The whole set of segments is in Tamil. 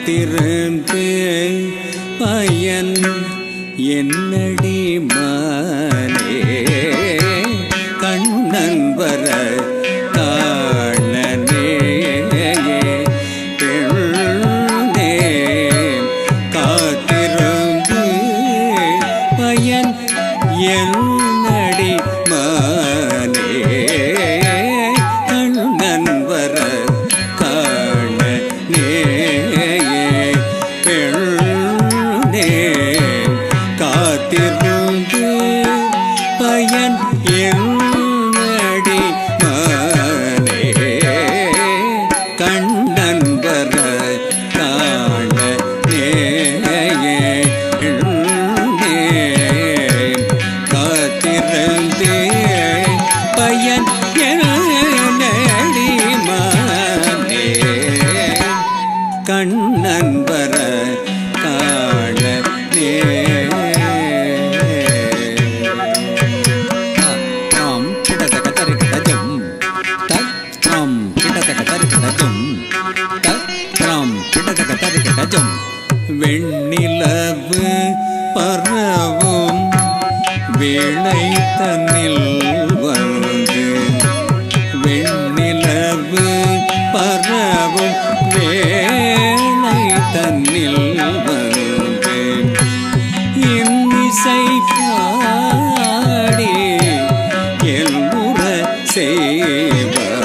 காத்திருந்து பயன் என்னடி மானே கண்ணன் வர காணனே பெண்ணே காத்திருந்து பயன் என்னடி மானே கண்ணன் வர காணனே பெண்ணே காத்திருந்து பயன் என்னடி மானே கண்ணன் வர காணனே காத்திருந்து பயன் என்னடி மானே கண்ணன் வர காணனே வெண்ணிலவு பரவும் வேளை தன்னில் வந்து வெண்ணிலவு பரவும் வேளை தன்னில் வந்து இன்னிசை பாடி எல்முற செய்வான்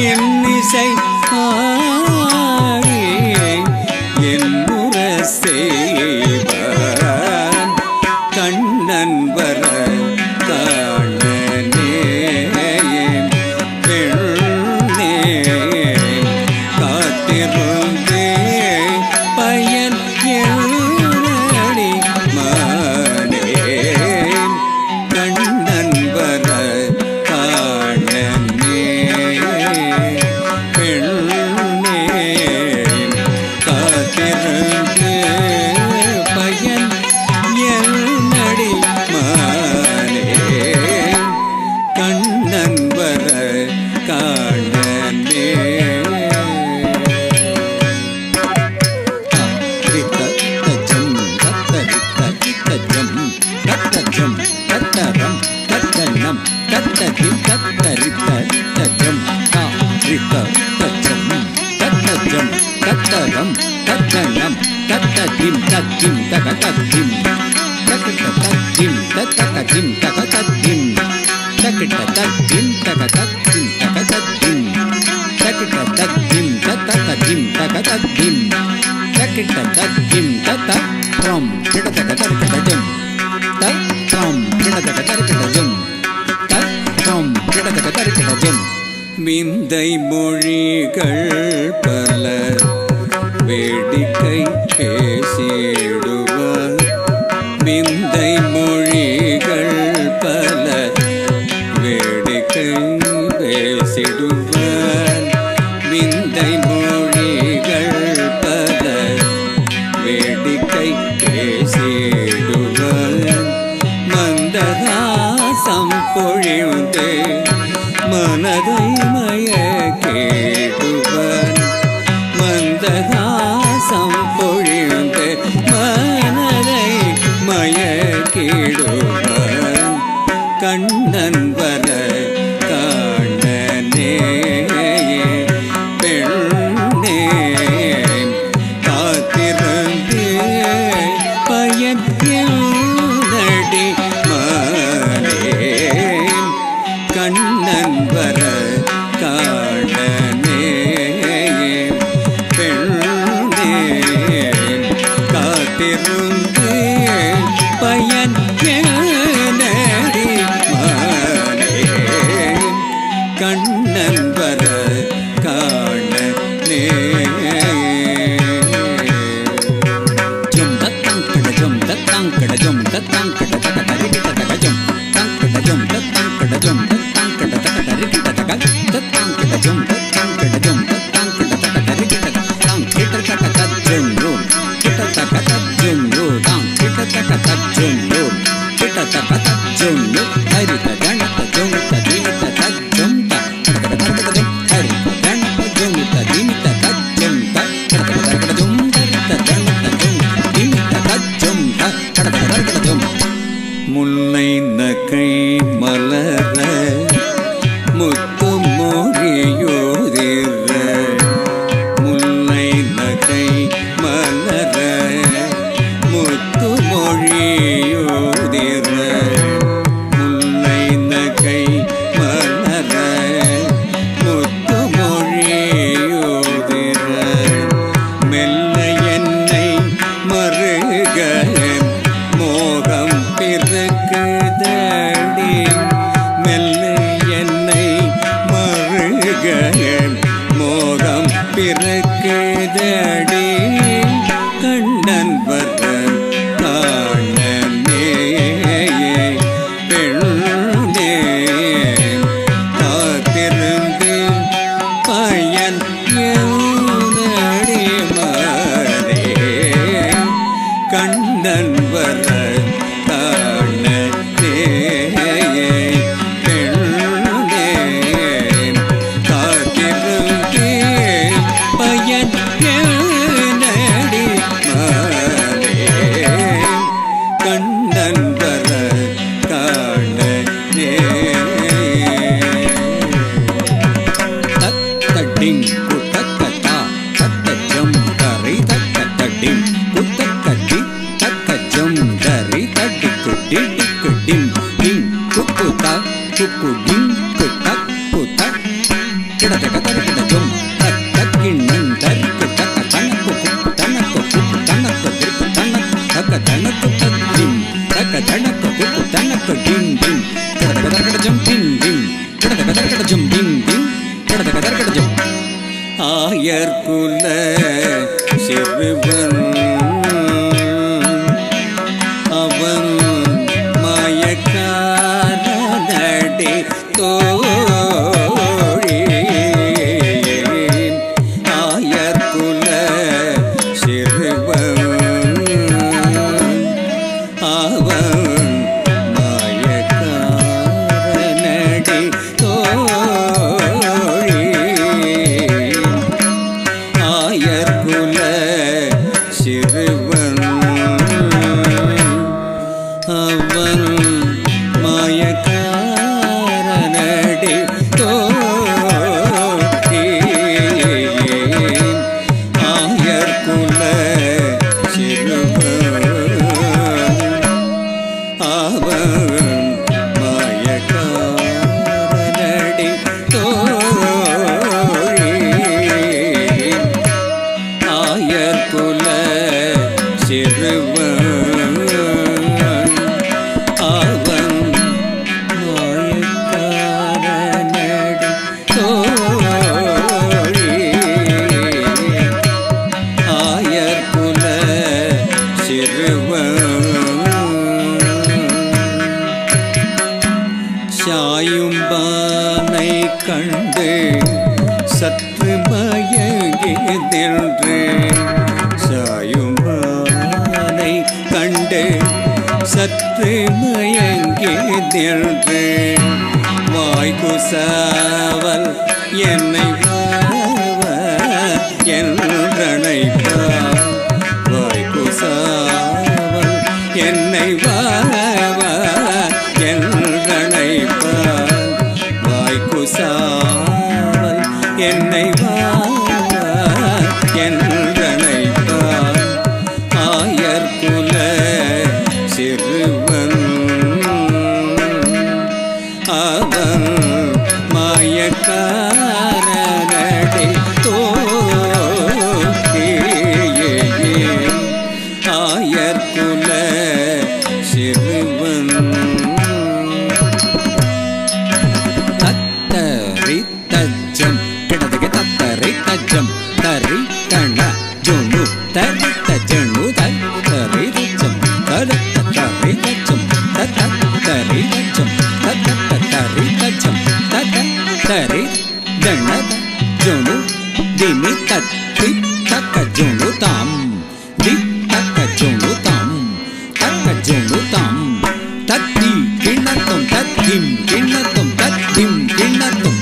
இன்னிசை பாடி எல்முற செய்வான் கண்ணன் வர காணனே பெண்ணே காத்திருந்து பயன் என்னடி மானே கண்ணன் வர காணனே பெண்ணே காத்திருந்து பயன் என்னடி மானே கண்ணன் வர காணனே விந்தை மொழிகள் பல வேடிக்கை பேசிடுவார் விந்தை மொழிகள் பல வேடிக்கை பேசிடுவார் விந்தை மொழிகள் பல வேடிக்கை பேசிடுவார் மந்தகாசம் பொழிந்தே மனதை மயக்கிடுவார் மந்தகாசம் பொழிந்து மனதை மயக்கிடுவார் கண்ணன் வர காணனே பெண்ணே காத்திருந்து பயன் என்னடி மானே கண்ணன் வர காணனே பெண்ணே காத்திருந்து பயன் என்னடி மானே கண்ணன் வர காணனே ஜம் தத்தம் கடஜம் தத்தம் கடஜம் தத்தம் கடஜம் கடஜம் கடஜம் தத்தம் கடஜம் நகை மலர முத்து மொழியோதிர முல்லை நகை மலர முத்து மொழியோதிர முல்லை நகை மலர முத்து மொழியோதிர மெல்ல என்னை மருக மோகம் பிறக்குதடி மெல்ல என்னை மருக மோகம் பிறக்குதடி கண்ணன் வர காணனே பெண்ணே காத்திருந்து பயன் எதடி மாறே கண்ணன் வர காணனே பெண்ணே காத்திருந்து பயன் எதடி மாறே கண்ணன் வர காணனே தத்தடிங் குத்தக்கத்தா தத்தஜம் தரை தத்தடிங் குத்தக்கத்தி தத்தஜம் தரை தட்டி குட்டி டிக்குடிம் டிங் குக்குத்தா குக்குடிங் குத்தக் குத்தக் கிடதக தரகிடஜம் தத்தக்கிண்ணன் தர்க்கு தக்க தனக்கு குக்கு தனக்கு குக்கு தனக்கு திருக்கு தனக்கு தக்க தனக்கு தத்திம் தக்க தனக்கு குக்கு தனக்கு டிங் டிங் கிடதக தரகிடஜம் டிங் டிங் கிடதக தரகிடஜம் டிங் டிங் கிடதக தரகிடஜம் ஆயர்குல சிறுவன் அவன் மாயக்காரனடி தோழி ஆயர்குல சிறுவன் அவன் மாயக்காரனடி தோழி ஆயர்குல சிறுவன் அவன் மாயக்காரனடி தோழி ஆயர்குல சிறுவன் அவன் மாயக்காரனடி தோழி ஆயர்குல சிறுவன் அவன் மாயக்காரனடி தோழி ஆயர்குல சிறுவன் சாயும்பானை கண்டு சற்று மயங்கிதென்று சாயும்பானை கண்டு சற்று மயங்கிதென்று வாய்குசாவல் என்னை வாவ என்றனைப்பார் வாய்குசாவல் என்னை வாவ என்றனைப்பார் வாய்குசாவல் என்னை வாவ என்றனைப்பார் ஆயர்குல சிறுவன் அவன் மாயக்காரனடி தோழி ஆயர்குல சிறுவன் தத்தரி தஜம் கிடதக தத்தரி தஜம் தரி தண ஜொனு தரி தஜனு தரி தஜம் தரி தஜம் தரி தஜம் தரி தஜம் தரி தண ஜொனு திமி தத்தி தக்க ஜொனு தாம் தி தக்க ஜொனு தாம் தக்க ஜொனு தாம் தத்தி கிண்ணத்தும் தத்திம் கிண்ணத்தும் தத்திம் கிண்ணத்தும்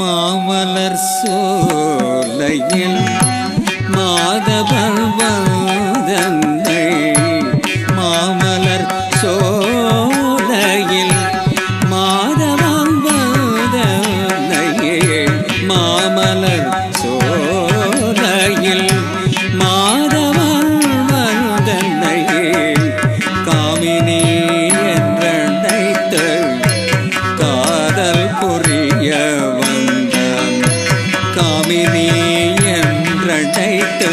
மாமலர் சோலையில் மாதவன் வந்தன்னை மாமலர் சோலையில் என்றழைத்து